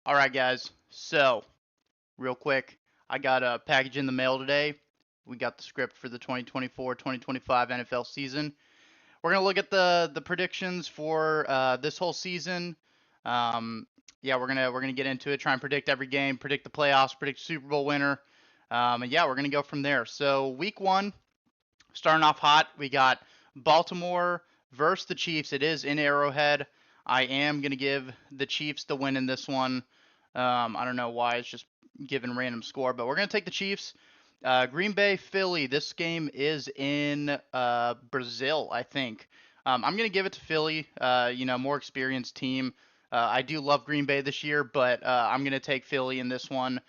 All right, guys. So, real quick, I got a package in the mail today. We got the script for the 2024-2025 NFL season. We're gonna look at the predictions for this whole season. Um, yeah, we're gonna get into it. Try and predict every game, predict the playoffs, predict Super Bowl winner. And yeah, we're gonna go from there. So, week one, starting off hot, we got Baltimore versus the Chiefs. It is in Arrowhead. I am gonna give the Chiefs the win in this one. I don't know why it's just giving random score, but we're gonna take the Chiefs. Green Bay, Philly. This game is in Brazil, I think. I'm gonna give it to Philly. More experienced team. I do love Green Bay this year, but I'm gonna take Philly in this one.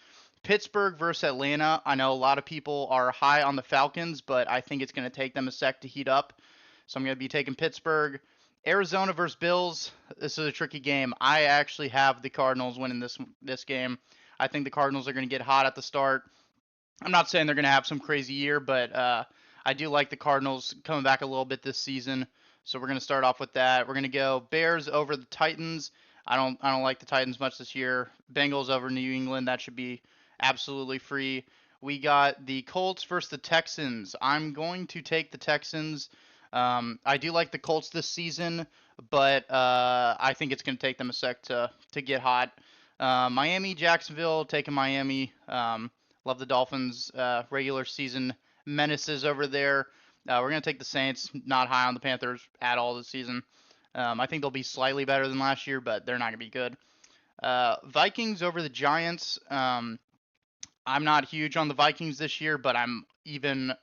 Pittsburgh versus Atlanta. I know a lot of people are high on the Falcons, but I think it's going to take them a sec to heat up. So I'm going to be taking Pittsburgh. Arizona versus Bills. This is a tricky game. I actually have the Cardinals winning this game. I think the Cardinals are going to get hot at the start. I'm not saying they're going to have some crazy year, but I do like the Cardinals coming back a little bit this season. So we're going to start off with that. We're going to go Bears over the Titans. I don't like the Titans much this year. Bengals over New England. That should be absolutely free. We got the Colts versus the Texans. I'm going to take the Texans. I do like the Colts this season, but I think it's going to take them a sec to get hot. Miami, Jacksonville, taking Miami. Love the Dolphins' regular season menaces over there. We're going to take the Saints. Not high on the Panthers at all this season. I think they'll be slightly better than last year, but they're not going to be good. Vikings over the Giants. I'm not huge on the Vikings this year, but I'm even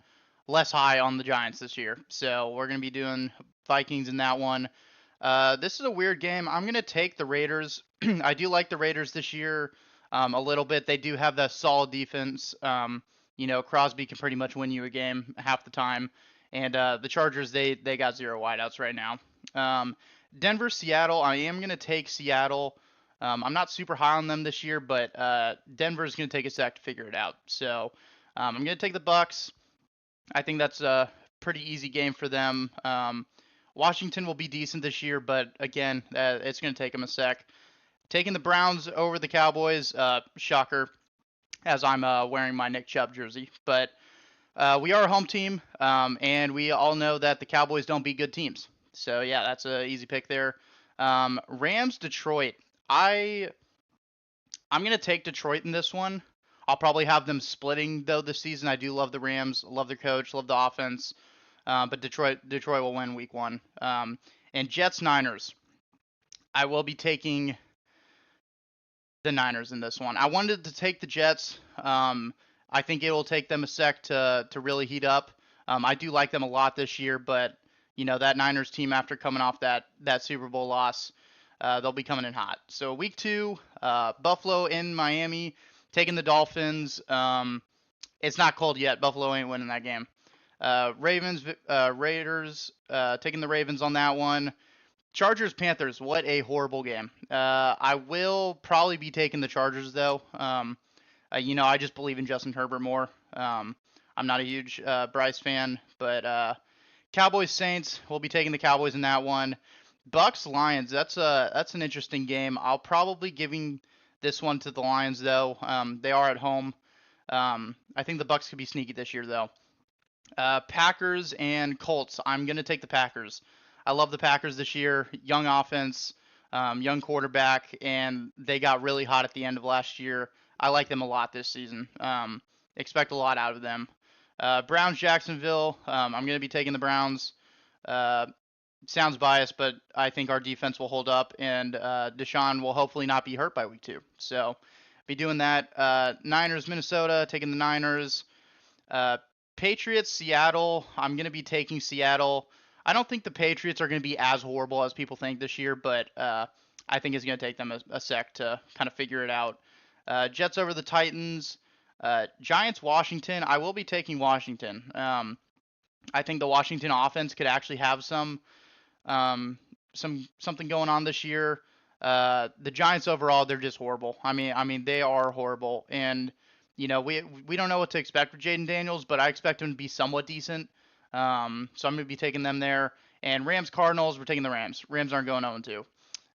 less high on the Giants this year. So we're going to be doing Vikings in that one. This is a weird game. I'm going to take the Raiders. I do like the Raiders this year a little bit. They do have that solid defense. Crosby can pretty much win you a game half the time. And the Chargers, they got zero wideouts right now. Denver, Seattle. I am going to take Seattle. I'm not super high on them this year, but Denver's going to take a sec to figure it out. So I'm going to take the Bucks. I think that's a pretty easy game for them. Washington will be decent this year, but again, it's going to take them a sec. Taking the Browns over the Cowboys, shocker, as I'm wearing my Nick Chubb jersey. But we are a home team, and we all know that the Cowboys don't beat good teams. So yeah, that's an easy pick there. Rams, Detroit. I'm gonna take Detroit in this one. I'll probably have them splitting though this season. I do love the Rams, love their coach, love the offense, but Detroit will win week one. And Jets Niners. I will be taking the Niners in this one. I wanted to take the Jets. I think it will take them a sec to really heat up. I do like them a lot this year, but that Niners team after coming off that Super Bowl loss, they'll be coming in hot. So week two, Buffalo in Miami, taking the Dolphins. It's not cold yet. Buffalo ain't winning that game. Raiders, taking the Ravens on that one. Chargers, Panthers. What a horrible game. I will probably be taking the Chargers though. I just believe in Justin Herbert more. I'm not a huge Bryce fan, but Cowboys, Saints. We'll be taking the Cowboys in that one. Bucks Lions. That's an interesting game. I'll probably giving this one to the Lions though. They are at home. I think the Bucks could be sneaky this year though. Packers and Colts. I'm gonna take the Packers. I love the Packers this year. Young offense, young quarterback, and they got really hot at the end of last year. I like them a lot this season. Expect a lot out of them. Browns Jacksonville. I'm gonna be taking the Browns. Sounds biased, but I think our defense will hold up, and Deshaun will hopefully not be hurt by week two. So, be doing that. Niners, Minnesota, taking the Niners. Patriots, Seattle. I'm going to be taking Seattle. I don't think the Patriots are going to be as horrible as people think this year, but I think it's going to take them a sec to kind of figure it out. Jets over the Titans. Giants, Washington. I will be taking Washington. I think the Washington offense could actually have something going on this year. The Giants overall, they're just horrible. I mean, they are horrible, and we don't know what to expect with Jaden Daniels, but I expect him to be somewhat decent. So I'm gonna be taking them there. And Rams Cardinals, we're taking the Rams. Rams aren't going 0-2.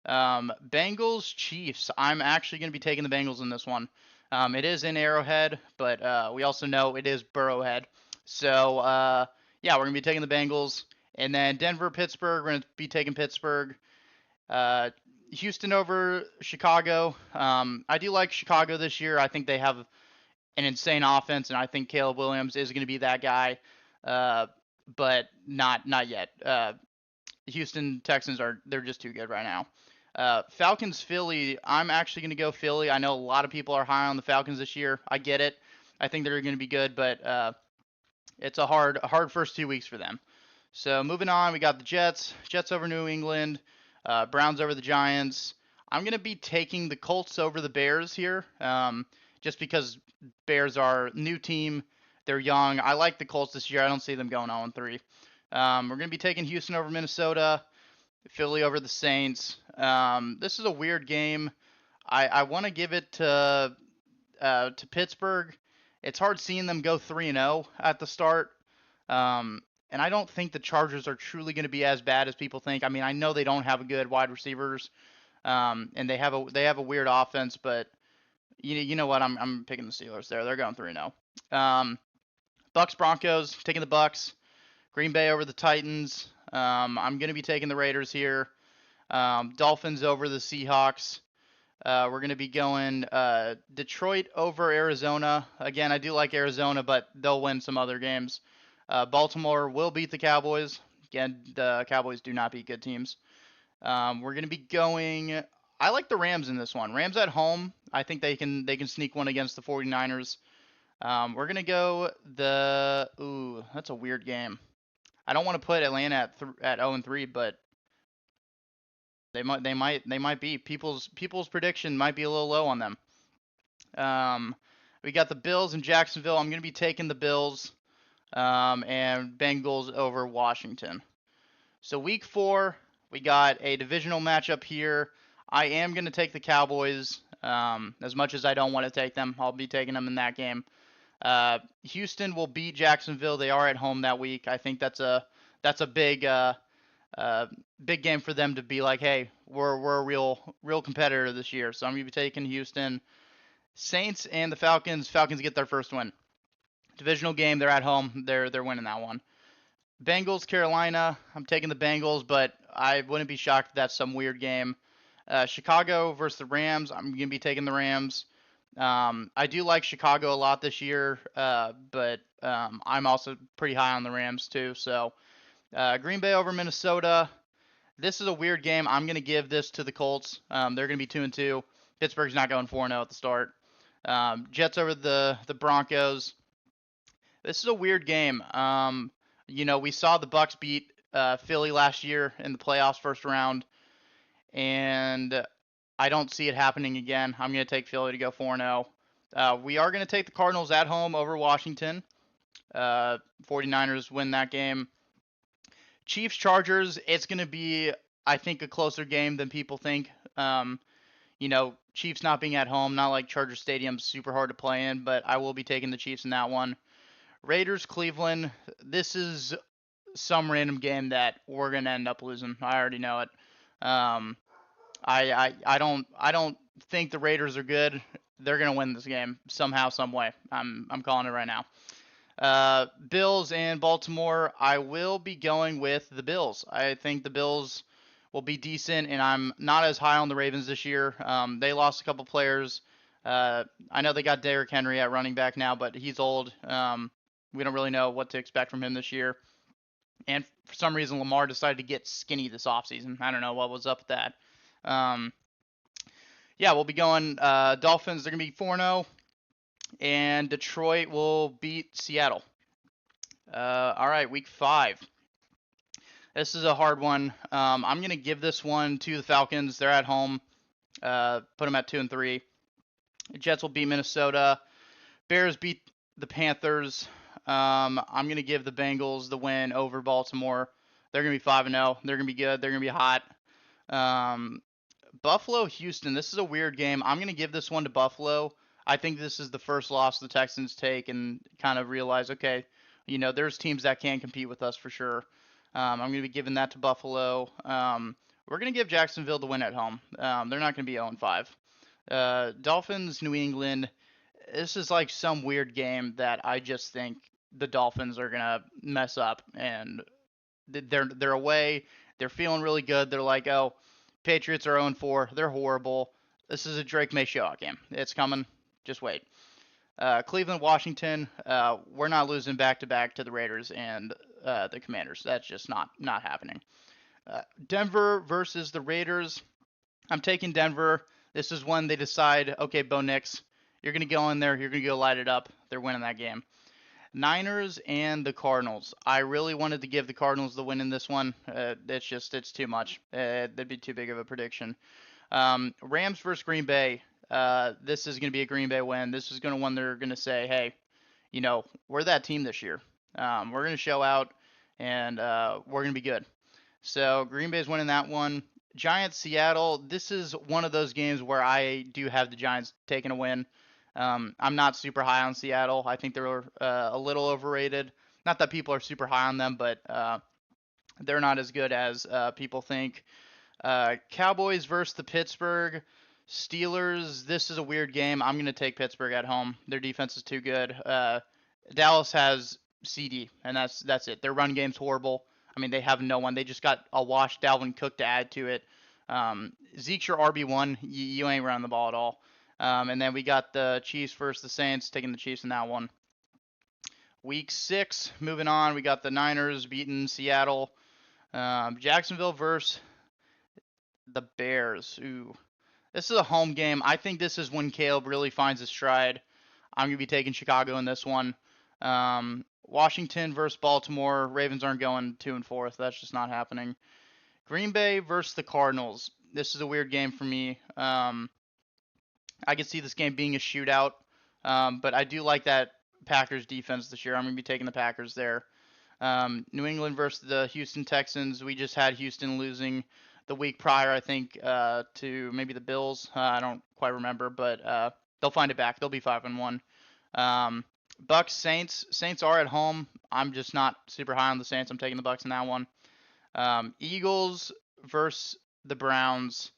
Bengals Chiefs. I'm actually going to be taking the Bengals in this one. It is in Arrowhead, but we also know it is Burrowhead. So yeah, we're going to be taking the Bengals. And then Denver Pittsburgh. We're going to be taking Pittsburgh. Uh, Houston over Chicago. I do like Chicago this year. I think they have an insane offense, and I think Caleb Williams is going to be that guy. Uh, but not yet. Houston Texans they're just too good right now. Falcons Philly. I'm actually going to go Philly. I know a lot of people are high on the Falcons this year. I get it. I think they're going to be good, but it's a hard first 2 weeks for them. So moving on, we got the Jets over New England, Browns over the Giants. I'm going to be taking the Colts over the Bears here, just because Bears are new team. They're young. I like the Colts this year. I don't see them going 0-3. We're going to be taking Houston over Minnesota, Philly over the Saints. This is a weird game. I want to give it to Pittsburgh. It's hard seeing them go 3-0 at the start. And I don't think the Chargers are truly going to be as bad as people think. I mean, I know they don't have a good wide receivers, and they have a weird offense, but you know what? I'm picking the Steelers there. They're going 3-0. Bucks Broncos, taking the Bucks. Green Bay over the Titans. I'm going to be taking the Raiders here. Dolphins over the Seahawks. We're going to be going Detroit over Arizona. Again, I do like Arizona, but they'll win some other games. Baltimore will beat the Cowboys. Again, the Cowboys do not beat good teams. We're going to be going. I like the Rams in this one. Rams at home. I think they can sneak one against the 49ers. We're going to go Ooh, that's a weird game. I don't want to put Atlanta at 0-3, but they might be. People's prediction might be a little low on them. We got the Bills in Jacksonville. I'm going to be taking the Bills. And Bengals over Washington. So week 4, we got a divisional matchup here. I am going to take the Cowboys. As much as I don't want to take them, I'll be taking them in that game. Houston will beat Jacksonville. They are at home that week. I think that's a big big game for them to be like, hey, we're a real competitor this year. So I'm going to be taking Houston. Saints and the Falcons. Falcons get their first win. Divisional game, they're at home. They're winning that one. Bengals, Carolina. I'm taking the Bengals, but I wouldn't be shocked if that's some weird game. Chicago versus the Rams. I'm going to be taking the Rams. I do like Chicago a lot this year, but I'm also pretty high on the Rams too. So Green Bay over Minnesota. This is a weird game. I'm going to give this to the Colts. They're going to be 2-2. Pittsburgh's not going 4-0 at the start. Jets over the Broncos. This is a weird game. We saw the Bucks beat Philly last year in the playoffs first round, and I don't see it happening again. I'm going to take Philly to go 4-0. We are going to take the Cardinals at home over Washington. 49ers win that game. Chiefs Chargers. It's going to be, I think, a closer game than people think. Chiefs not being at home, not like Charger Stadium's super hard to play in, but I will be taking the Chiefs in that one. Raiders, Cleveland. This is some random game that we're gonna end up losing. I already know it. I don't think the Raiders are good. They're gonna win this game somehow, some way. I'm calling it right now. Bills and Baltimore. I will be going with the Bills. I think the Bills will be decent, and I'm not as high on the Ravens this year. They lost a couple players. I know they got Derrick Henry at running back now, but he's old. We don't really know what to expect from him this year. And for some reason, Lamar decided to get skinny this offseason. I don't know what was up with that. We'll be going Dolphins. They're going to be 4-0. And Detroit will beat Seattle. All right, week 5. This is a hard one. I'm going to give this one to the Falcons. They're at home. Put them at 2-3. The Jets will beat Minnesota. Bears beat the Panthers. I'm going to give the Bengals the win over Baltimore. They're going to be 5-0. They're going to be good. They're going to be hot. Buffalo, Houston. This is a weird game. I'm going to give this one to Buffalo. I think this is the first loss the Texans take and kind of realize, okay, there's teams that can compete with us for sure. I'm going to be giving that to Buffalo. We're We're going to give Jacksonville the win at home. They're not going to be 0-5. Dolphins, New England. This is like some weird game that I just think the Dolphins are going to mess up, and they're away. They're feeling really good. They're like, oh, Patriots are 0-4. They're horrible. This is a Drake May showout game. It's coming. Just wait. Cleveland, Washington. We're not losing back to back to the Raiders and the Commanders. That's just not happening. Denver versus the Raiders. I'm taking Denver. This is when they decide, okay, Bo Nix, you're going to go in there. You're going to go light it up. They're winning that game. Niners and the Cardinals. I really wanted to give the Cardinals the win in this one. It's too much. That'd be too big of a prediction. Rams versus Green Bay. This is going to be a Green Bay win. This is going to one they're going to say, hey, we're that team this year. We're going to show out, and we're going to be good. So Green Bay's winning that one. Giants, Seattle. This is one of those games where I do have the Giants taking a win. I'm not super high on Seattle. I think they're a little overrated. Not that people are super high on them, but they're not as good as people think. Cowboys versus the Pittsburgh Steelers. This is a weird game. I'm going to take Pittsburgh at home. Their defense is too good. Dallas has CD, and that's it. Their run game's horrible. I mean, they have no one. They just got a washed Dalvin Cook to add to it. Zeke's your RB1. You ain't running the ball at all. And then we got the Chiefs versus the Saints, taking the Chiefs in that one. Week 6, moving on, we got the Niners beating Seattle. Jacksonville versus the Bears. Ooh, this is a home game. I think this is when Caleb really finds his stride. I'm going to be taking Chicago in this one. Washington versus Baltimore. Ravens aren't going 2-4. That's just not happening. Green Bay versus the Cardinals. This is a weird game for me. I could see this game being a shootout, but I do like that Packers defense this year. I'm going to be taking the Packers there. New England versus the Houston Texans. We just had Houston losing the week prior, I think, to maybe the Bills. I don't quite remember, but they'll find it back. They'll be 5-1. Bucks, Saints. Saints are at home. I'm just not super high on the Saints. I'm taking the Bucks in that one. Eagles versus the Browns.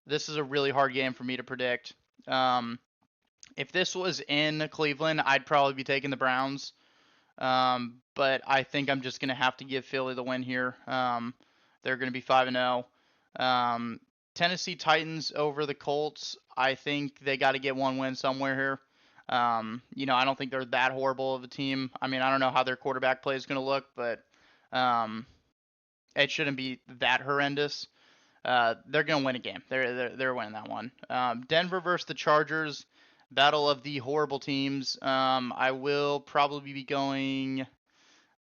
This is a really hard game for me to predict. If this was in Cleveland, I'd probably be taking the Browns. But I think I'm just going to have to give Philly the win here. They're going to be 5-0. Tennessee Titans over the Colts. I think they got to get one win somewhere here. I don't think they're that horrible of a team. I mean, I don't know how their quarterback play is going to look, but it shouldn't be that horrendous. They're going to win a game. They're winning that one. Denver versus the Chargers. Battle of the horrible teams. I will probably be going.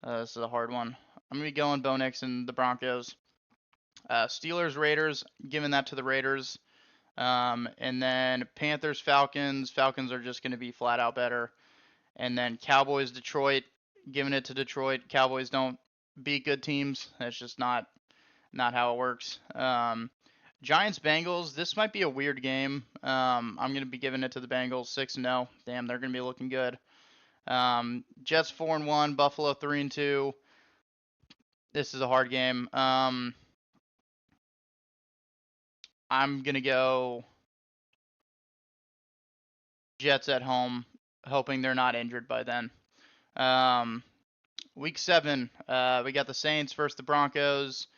This is a hard one. I'm going to be going Bo Nix and the Broncos. Steelers, Raiders. Giving that to the Raiders. And then Panthers, Falcons. Falcons are just going to be flat out better. And then Cowboys, Detroit. Giving it to Detroit. Cowboys don't beat good teams. That's just not how it works. Giants, Bengals. This might be a weird game. I'm going to be giving it to the Bengals 6-0. Damn, they're going to be looking good. Jets 4-1. Buffalo 3-2. This is a hard game. I'm going to go Jets at home, hoping they're not injured by then. Week 7, we got the Saints versus the Broncos.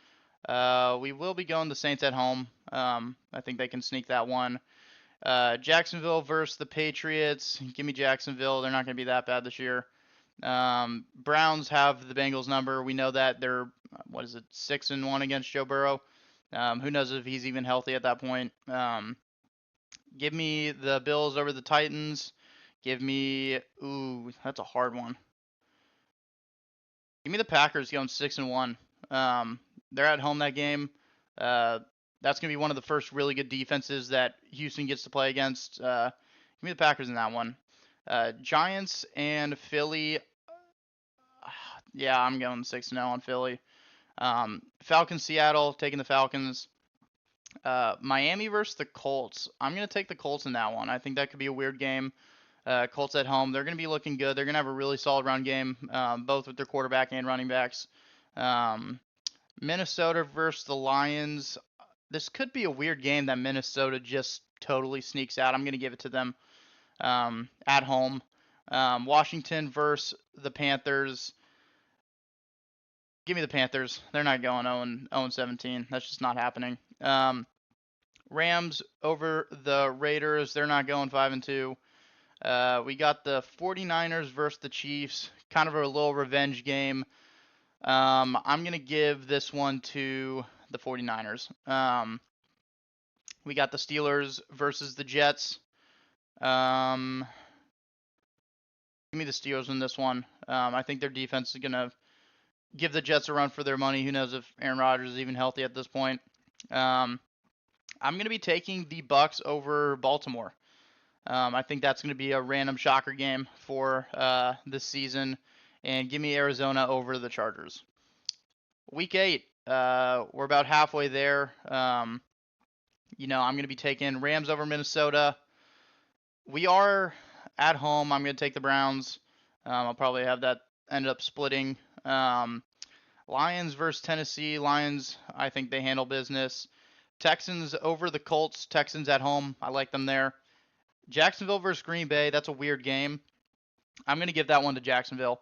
We will be going the Saints at home. I think they can sneak that one. Jacksonville versus the Patriots. Give me Jacksonville. They're not going to be that bad this year. Browns have the Bengals number. We know that they're 6-1 against Joe Burrow. Who knows if he's even healthy at that point. Give me the Bills over the Titans. Give me that's a hard one. Give me the Packers going 6-1. They're at home that game. That's going to be one of the first really good defenses that Houston gets to play against. Give me the Packers in that one. Giants and Philly. Yeah, I'm going 6-0 on Philly. Falcons, Seattle, taking the Falcons. Miami versus the Colts. I'm going to take the Colts in that one. I think that could be a weird game. Colts at home. They're going to be looking good. They're going to have a really solid run game, both with their quarterback and running backs. Minnesota versus the Lions. this could be a weird game that Minnesota just totally sneaks out. I'm going to give it to them at home. Washington versus the Panthers. Give me the Panthers. They're not going 0-17. That's just not happening. Rams over the Raiders. They're not going 5-2. We got the 49ers versus the Chiefs. Kind of a little revenge game. I'm going to give this one to the 49ers. We got the Steelers versus the Jets. Give me the Steelers in this one. I think their defense is going to give the Jets a run for their money. Who knows if Aaron Rodgers is even healthy at this point. I'm going to be taking the Bucks over Baltimore. I think that's going to be a random shocker game for this season. And give me Arizona over the Chargers. Week 8. We're about halfway there. I'm going to be taking Rams over Minnesota. We are at home. I'm going to take the Browns. I'll probably have that end up splitting. Lions versus Tennessee. Lions, I think they handle business. Texans over the Colts. Texans at home. I like them there. Jacksonville versus Green Bay. That's a weird game. I'm going to give that one to Jacksonville.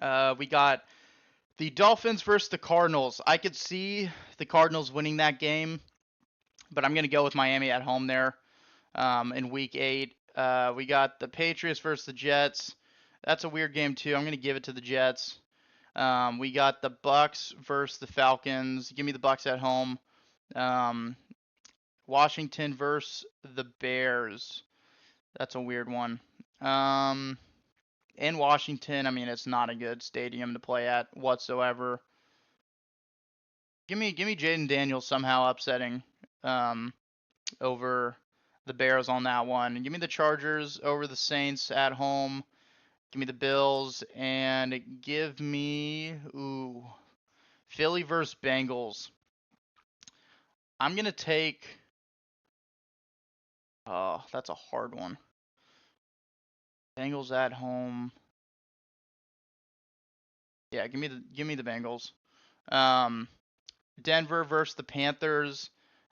We got the Dolphins versus the Cardinals. I could see the Cardinals winning that game, but I'm going to go with Miami at home there in Week 8. We got the Patriots versus the Jets. That's a weird game too. I'm going to give it to the Jets. We got the Bucks versus the Falcons. Give me the Bucks at home. Washington versus the Bears. That's a weird one. In Washington, I mean, it's not a good stadium to play at whatsoever. Give me Jaden Daniels somehow upsetting over the Bears on that one. And give me the Chargers over the Saints at home. Give me the Bills and give me Philly versus Bengals. I'm gonna take. Oh, that's a hard one. Bengals at home. Yeah, give me the Bengals. Denver versus the Panthers.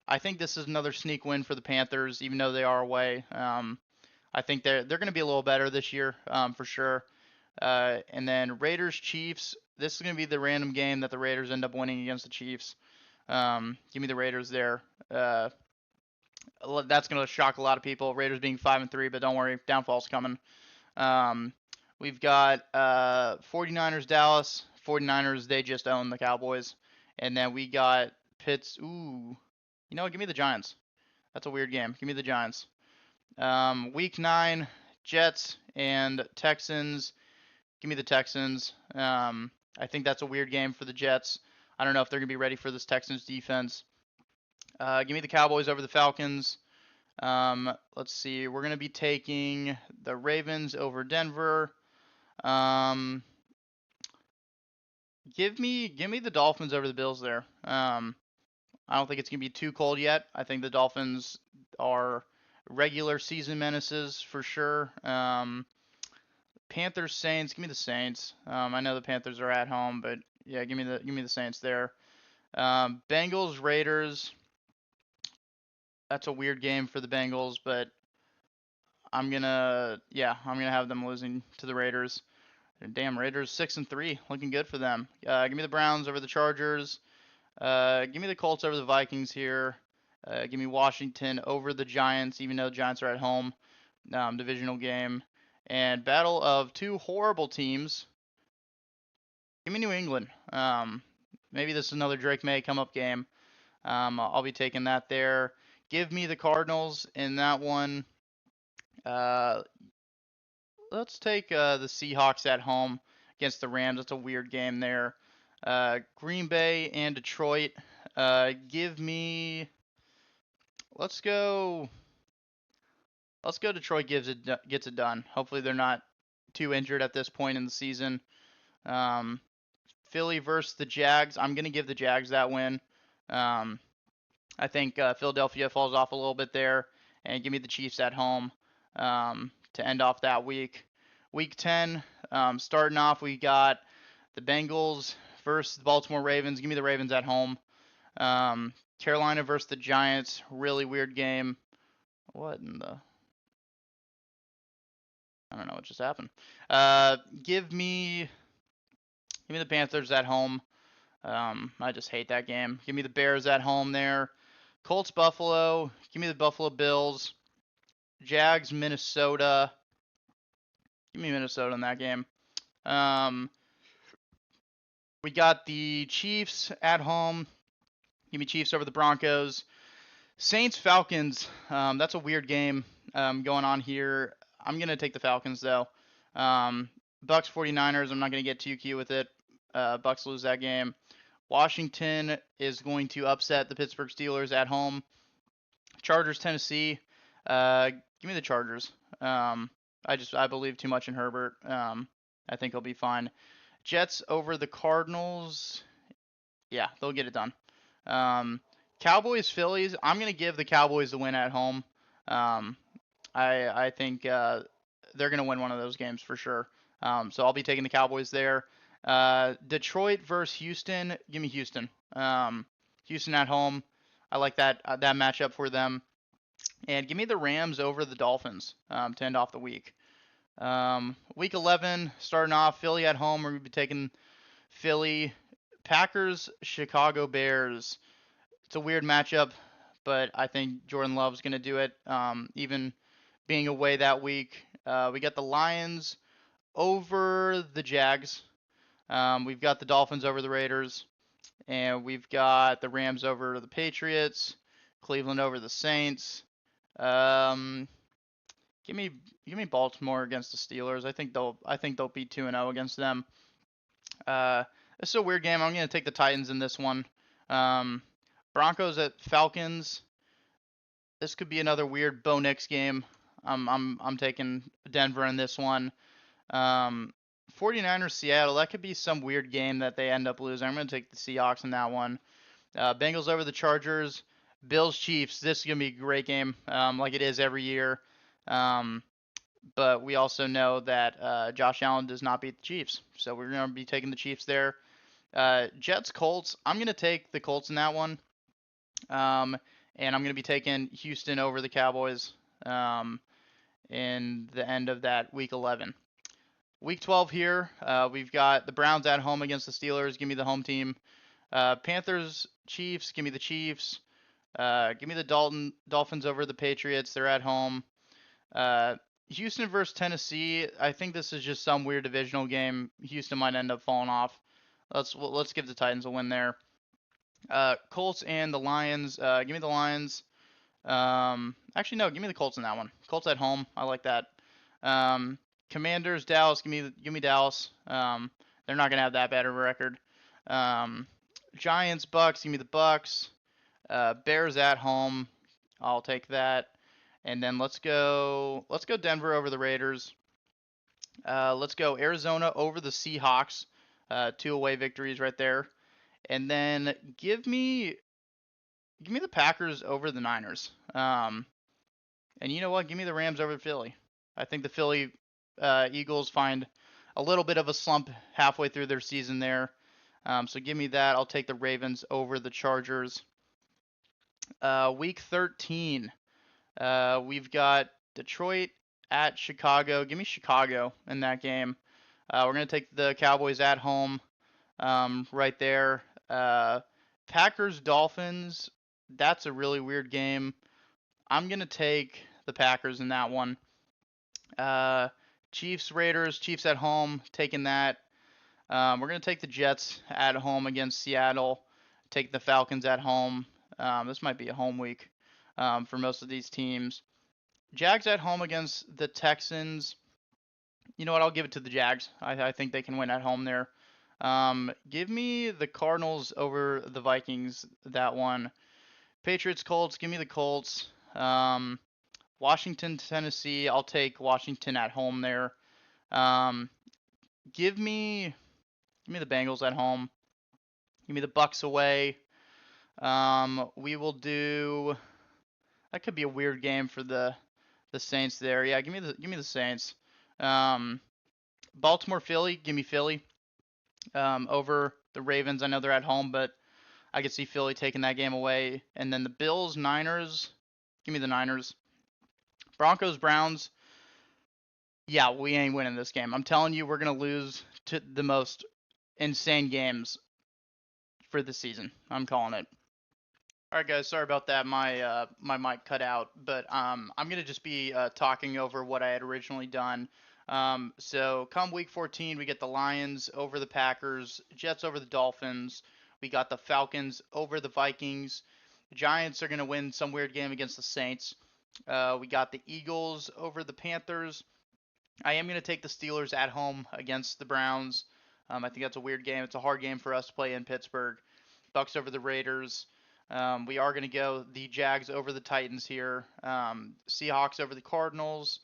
I think this is another sneak win for the Panthers, even though they are away. I think they're going to be a little better this year, for sure. And then Raiders Chiefs. This is going to be the random game that the Raiders end up winning against the Chiefs. Give me the Raiders there. That's going to shock a lot of people. Raiders being 5-3, but don't worry, downfall's coming. We've got 49ers Dallas. 49ers, they just own the Cowboys. And then we got Pitts. Ooh. You know what? Give me the Giants. That's a weird game. Give me the Giants. Week 9, Jets and Texans. Give me the Texans. I think that's a weird game for the Jets. I don't know if they're going to be ready for this Texans defense. Give me the Cowboys over the Falcons. Let's see. We're going to be taking the Ravens over Denver. Give me the Dolphins over the Bills there. I don't think it's going to be too cold yet. I think the Dolphins are regular season menaces for sure. Panthers Saints. Give me the Saints. I know the Panthers are at home, but yeah, give me the Saints there. Bengals Raiders. That's a weird game for the Bengals, but I'm gonna have them losing to the Raiders. Damn, Raiders 6-3, looking good for them. Give me the Browns over the Chargers. Give me the Colts over the Vikings here. Give me Washington over the Giants, even though the Giants are at home. Divisional game. And battle of two horrible teams. Give me New England. Maybe this is another Drake May come up game. I'll be taking that there. Give me the Cardinals in that one. Let's take the Seahawks at home against the Rams. That's a weird game there. Green Bay and Detroit. Give me. Let's go. Detroit gets it done. Hopefully they're not too injured at this point in the season. Philly versus the Jags. I'm gonna give the Jags that win. I think Philadelphia falls off a little bit there, and give me the Chiefs at home to end off that week. Week 10, starting off, we got the Bengals versus the Baltimore Ravens. Give me the Ravens at home. Carolina versus the Giants, really weird game. What in the? I don't know what just happened. Give me the Panthers at home. I just hate that game. Give me the Bears at home there. Colts Buffalo. Give me the Buffalo Bills. Jags Minnesota. Give me Minnesota in that game. We got the Chiefs at home. Give me Chiefs over the Broncos. Saints Falcons. That's a weird game going on here. I'm gonna take the Falcons though. Bucks 49ers. I'm not gonna get too cute with it. Bucks lose that game. Washington is going to upset the Pittsburgh Steelers at home. Chargers Tennessee. Give me the Chargers. I believe too much in Herbert. I think he'll be fine. Jets over the Cardinals. Yeah, they'll get it done. Cowboys Phillies. I'm gonna give the Cowboys the win at home. I think they're gonna win one of those games for sure. So I'll be taking the Cowboys there. Detroit versus Houston. Give me Houston. Houston at home. I like that matchup for them. And give me the Rams over the Dolphins to end off the week. Week 11, starting off, Philly at home. We're going to be taking Philly. Packers, Chicago Bears. It's a weird matchup, but I think Jordan Love's going to do it, even being away that week. We got the Lions over the Jags. We've got the Dolphins over the Raiders. And we've got the Rams over the Patriots. Cleveland over the Saints. Give me Baltimore against the Steelers. I think they'll be 2-0 against them. This is a weird game. I'm gonna take the Titans in this one. Broncos at Falcons. This could be another weird Bo Nix game. I'm taking Denver in this one. 49ers Seattle. That could be some weird game that they end up losing. I'm gonna take the Seahawks in that one. Bengals over the Chargers. Bills Chiefs. This is gonna be a great game, like it is every year. But we also know that Josh Allen does not beat the Chiefs, so we're gonna be taking the Chiefs there. Jets Colts. I'm gonna take the Colts in that one. And I'm gonna be taking Houston over the Cowboys. In the end of that week 11. Week 12 here, we've got the Browns at home against the Steelers. Give me the home team. Panthers, Chiefs. Give me the Chiefs. Give me the Dolphins over the Patriots. They're at home. Houston versus Tennessee. I think this is just some weird divisional game. Houston might end up falling off. Let's give the Titans a win there. Colts and the Lions. Give me the Lions. Actually, no. Give me the Colts in that one. Colts at home. I like that. Commanders, Dallas. Give me Dallas. They're not gonna have that bad of a record. Giants, Bucks. Give me the Bucks. Bears at home. I'll take that. And then let's go Denver over the Raiders. Let's go Arizona over the Seahawks. 2 away victories right there. And then give me the Packers over the Niners. And you know what? Give me the Rams over Philly. I think the Philly Eagles find a little bit of a slump halfway through their season there. So give me that. I'll take the Ravens over the Chargers. Week 13. We've got Detroit at Chicago. Give me Chicago in that game. We're going to take the Cowboys at home right there. Packers, Dolphins. That's a really weird game. I'm going to take the Packers in that one. Chiefs, Raiders. Chiefs at home. Taking that. We're going to take the Jets at home against Seattle. Take the Falcons at home. This might be a home week for most of these teams. Jags at home against the Texans. You know what? I'll give it to the Jags. I think they can win at home there. Give me the Cardinals over the Vikings, that one. Patriots, Colts. Give me the Colts. Washington, Tennessee. I'll take Washington at home there. Give me the Bengals at home. Give me the Bucks away. We will do. That could be a weird game for the Saints there. Yeah, give me the Saints. Baltimore, Philly. Give me Philly. Over the Ravens. I know they're at home, but I could see Philly taking that game away. And then the Bills, Niners. Give me the Niners. Broncos, Browns. Yeah, we ain't winning this game. I'm telling you, we're going to lose to the most insane games for the season. I'm calling it. All right, guys. Sorry about that. My mic cut out, but I'm gonna just be talking over what I had originally done. So come week 14, we get the Lions over the Packers, Jets over the Dolphins. We got the Falcons over the Vikings. The Giants are gonna win some weird game against the Saints. We got the Eagles over the Panthers. I am gonna take the Steelers at home against the Browns. I think that's a weird game. It's a hard game for us to play in Pittsburgh. Bucks over the Raiders. We are going to go the Jags over the Titans here. Seahawks over the Cardinals.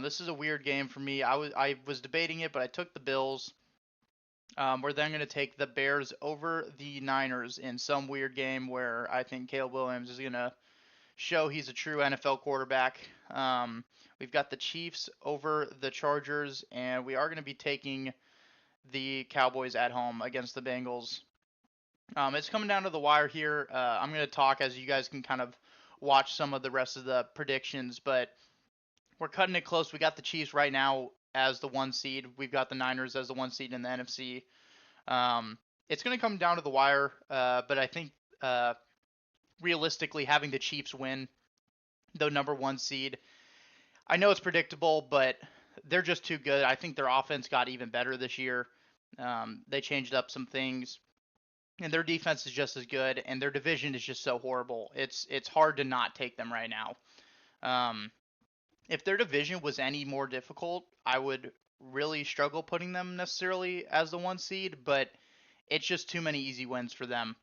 This is a weird game for me. I was debating it, but I took the Bills. We're then going to take the Bears over the Niners in some weird game where I think Caleb Williams is going to show he's a true NFL quarterback. We've got the Chiefs over the Chargers, and we are going to be taking the Cowboys at home against the Bengals. It's coming down to the wire here. I'm going to talk as you guys can kind of watch some of the rest of the predictions, but we're cutting it close. We got the Chiefs right now as the 1 seed. We've got the Niners as the 1 seed in the NFC. It's going to come down to the wire, but I think realistically having the Chiefs win the number 1 seed, I know it's predictable, but they're just too good. I think their offense got even better this year. They changed up some things. And their defense is just as good, and their division is just so horrible. It's hard to not take them right now. If their division was any more difficult, I would really struggle putting them necessarily as the 1 seed, but it's just too many easy wins for them,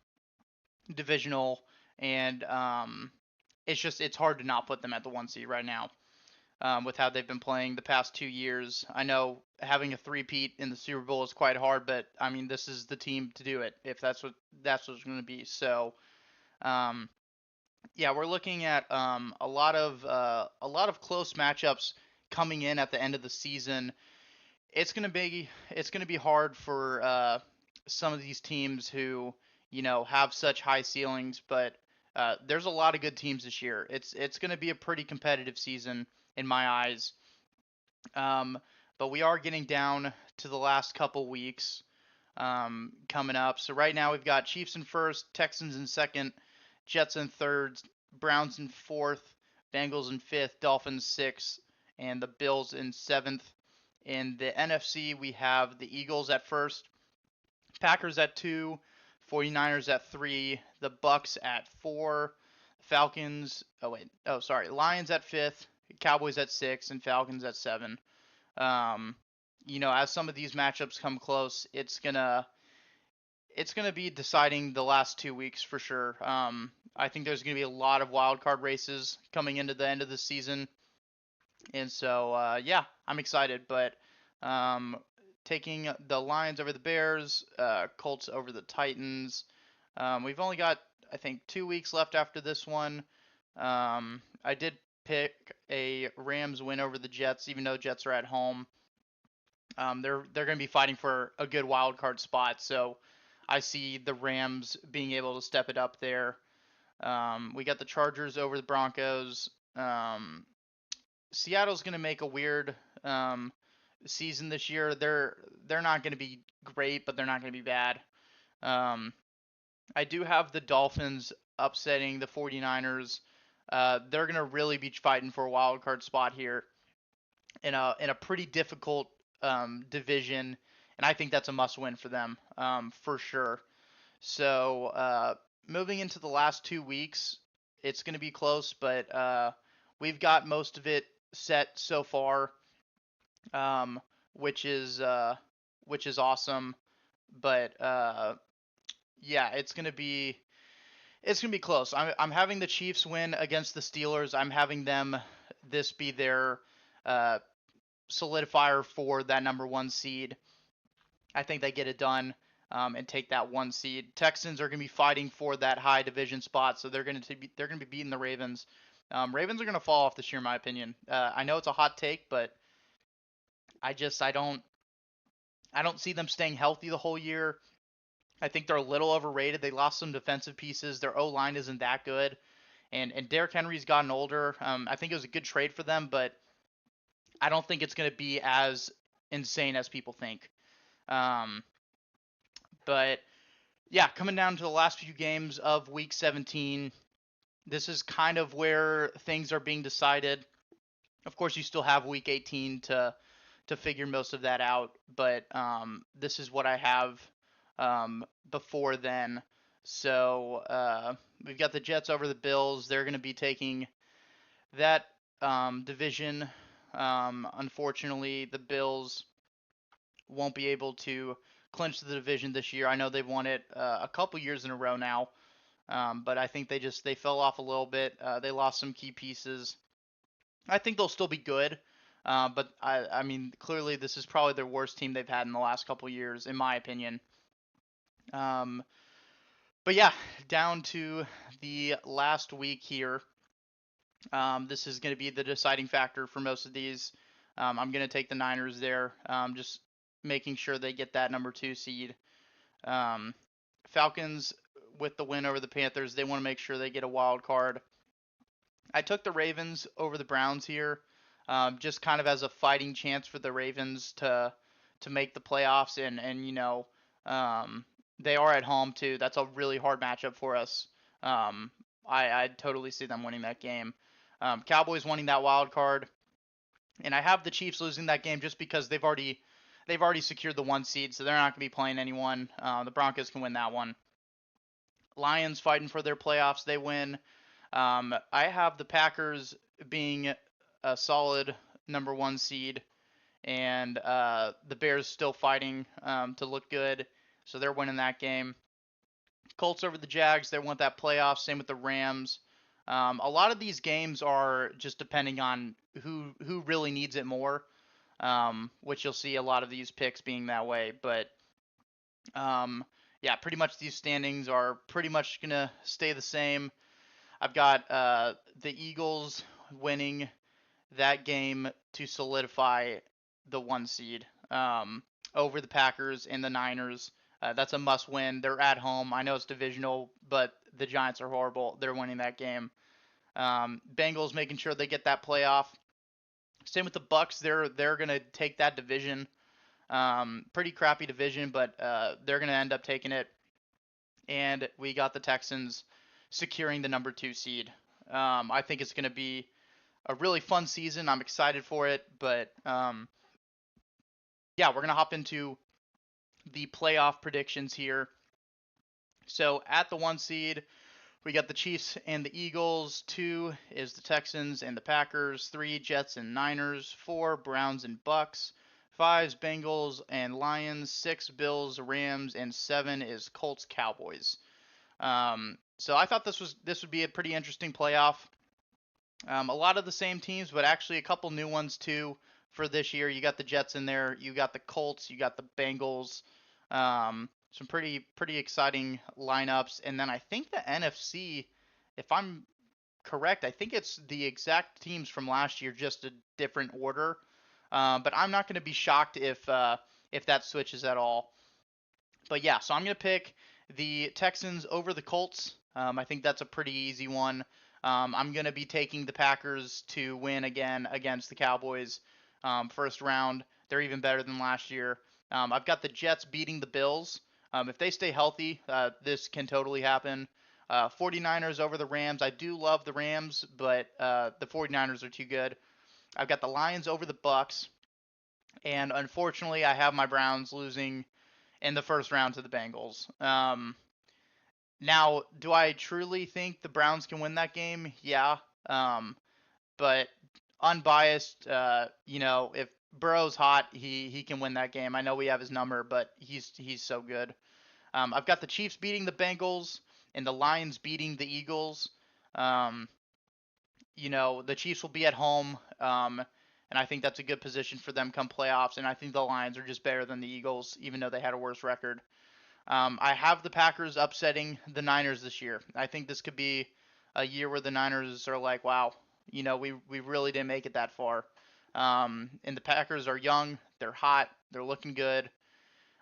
divisional, and it's hard to not put them at the 1 seed right now. With how they've been playing the past 2 years. I know having a three-peat in the Super Bowl is quite hard, but I mean this is the team to do it if that's what it's going to be. So, yeah, we're looking at a lot of close matchups coming in at the end of the season. It's gonna be hard for some of these teams who have such high ceilings, but there's a lot of good teams this year. It's gonna be a pretty competitive season in my eyes. But we are getting down to the last couple weeks coming up. So right now we've got Chiefs in first, Texans in second, Jets in third, Browns in fourth, Bengals in fifth, Dolphins sixth, and the Bills in seventh. In the NFC, we have the Eagles at first, Packers at 2, 49ers at 3, the Bucks at 4, Falcons, Lions at 5th, Cowboys at 6, and Falcons at 7. As some of these matchups come close, it's gonna be deciding the last 2 weeks for sure. I think there's gonna be a lot of wild card races coming into the end of the season, and so yeah, I'm excited. But taking the Lions over the Bears, Colts over the Titans. We've only got, I think, 2 weeks left after this one. I did pick a Rams win over the Jets, even though Jets are at home. They're going to be fighting for a good wild card spot, so I see the Rams being able to step it up there. We got the Chargers over the Broncos. Seattle's going to make a weird season this year. They're not going to be great, but they're not going to be bad. I do have the Dolphins upsetting the 49ers. They're going to really be fighting for a wild card spot here in a pretty difficult division, and I think that's a must win for them for sure. So moving into the last 2 weeks, it's going to be close, but we've got most of it set so far, which is awesome. But yeah, it's gonna be close. I'm having the Chiefs win against the Steelers. I'm having them this be their solidifier for that number 1 seed. I think they get it done and take that 1 seed. Texans are going to be fighting for that high division spot, so they're going to be beating the Ravens. Ravens are going to fall off this year, in my opinion. I know it's a hot take, but I don't see them staying healthy the whole year. I think they're a little overrated. They lost some defensive pieces. Their O line isn't that good, and Derrick Henry's gotten older. I think it was a good trade for them, but I don't think it's going to be as insane as people think. Um, but yeah, coming down to the last few games of Week 17, this is kind of where things are being decided. Of course, you still have Week 18 to figure most of that out, but this is what I have before then. So we've got the Jets over the Bills. They're going to be taking that division. Unfortunately, the Bills won't be able to clinch the division this year. I know they've won it a couple years in a row now, but I think they fell off a little bit. They lost some key pieces. I think they'll still be good, but I mean, clearly this is probably their worst team they've had in the last couple years, in my opinion. Um, but yeah, down to the last week here. This is going to be the deciding factor for most of these. I'm going to take the Niners there, just making sure they get that number 2 seed. Falcons with the win over the Panthers, they want to make sure they get a wild card. I took the Ravens over the Browns here, just kind of as a fighting chance for the Ravens to make the playoffs, and they are at home too. That's a really hard matchup for us. I totally see them winning that game. Cowboys winning that wild card, and I have the Chiefs losing that game just because they've already secured the 1 seed, so they're not going to be playing anyone. The Broncos can win that one. Lions fighting for their playoffs, they win. I have the Packers being a solid number 1 seed, and the Bears still fighting to look good, so they're winning that game. Colts over the Jags, they want that playoff. Same with the Rams. A lot of these games are just depending on who really needs it more, which you'll see a lot of these picks being that way. But yeah, pretty much these standings are pretty much gonna stay the same. I've got the Eagles winning that game to solidify the 1 seed over the Packers and the Niners. That's a must win. They're at home. I know it's divisional, but the Giants are horrible. They're winning that game. Bengals making sure they get that playoff. Same with the Bucks. They're gonna take that division. Pretty crappy division, but they're gonna end up taking it. And we got the Texans securing the number 2 seed. I think it's gonna be a really fun season. I'm excited for it, but yeah, we're gonna hop into the playoff predictions here. So at the 1 seed, we got the Chiefs and the Eagles. 2 is the Texans and the Packers. 3 Jets and Niners. 4 Browns and Bucks. 5 is Bengals and Lions. 6 Bills, Rams, and 7 is Colts, Cowboys. So I thought this would be a pretty interesting playoff. A lot of the same teams, but actually a couple new ones too for this year. You got the Jets in there. You got the Colts. You got the Bengals. Some pretty exciting lineups. And then I think the NFC, if I'm correct, I think it's the exact teams from last year, just a different order. But I'm not going to be shocked if that switches at all. But yeah, so I'm going to pick the Texans over the Colts. I think that's a pretty easy one. I'm going to be taking the Packers to win again against the Cowboys. First round, they're even better than last year. I've got the Jets beating the Bills. If they stay healthy, this can totally happen. 49ers over the Rams. I do love the Rams, but the 49ers are too good. I've got the Lions over the Bucks. And unfortunately, I have my Browns losing in the first round to the Bengals. Now, do I truly think the Browns can win that game? Yeah. But unbiased, if Burrow's hot, he can win that game. I know we have his number, but he's so good. I've got the Chiefs beating the Bengals and the Lions beating the Eagles. The Chiefs will be at home, and I think that's a good position for them come playoffs. And I think the Lions are just better than the Eagles, even though they had a worse record. I have the Packers upsetting the Niners this year. I think this could be a year where the Niners are like, wow, we really didn't make it that far. And the Packers are young, they're hot, they're looking good.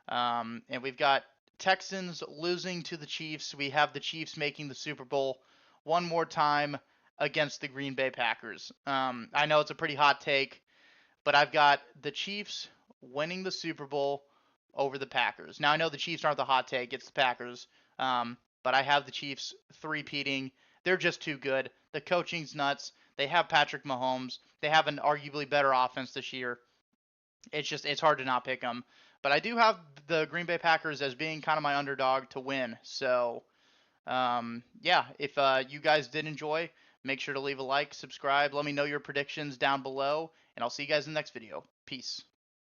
And we've got Texans losing to the Chiefs. We have the Chiefs making the Super Bowl one more time against the Green Bay Packers. I know it's a pretty hot take, but I've got the Chiefs winning the Super Bowl over the Packers. Now I know the Chiefs aren't the hot take; it's the Packers. But I have the Chiefs three-peating. They're just too good. The coaching's nuts. They have Patrick Mahomes. They have an arguably better offense this year. It's hard to not pick them. But I do have the Green Bay Packers as being kind of my underdog to win. So yeah, if you guys did enjoy, make sure to leave a like, subscribe, let me know your predictions down below, and I'll see you guys in the next video. Peace.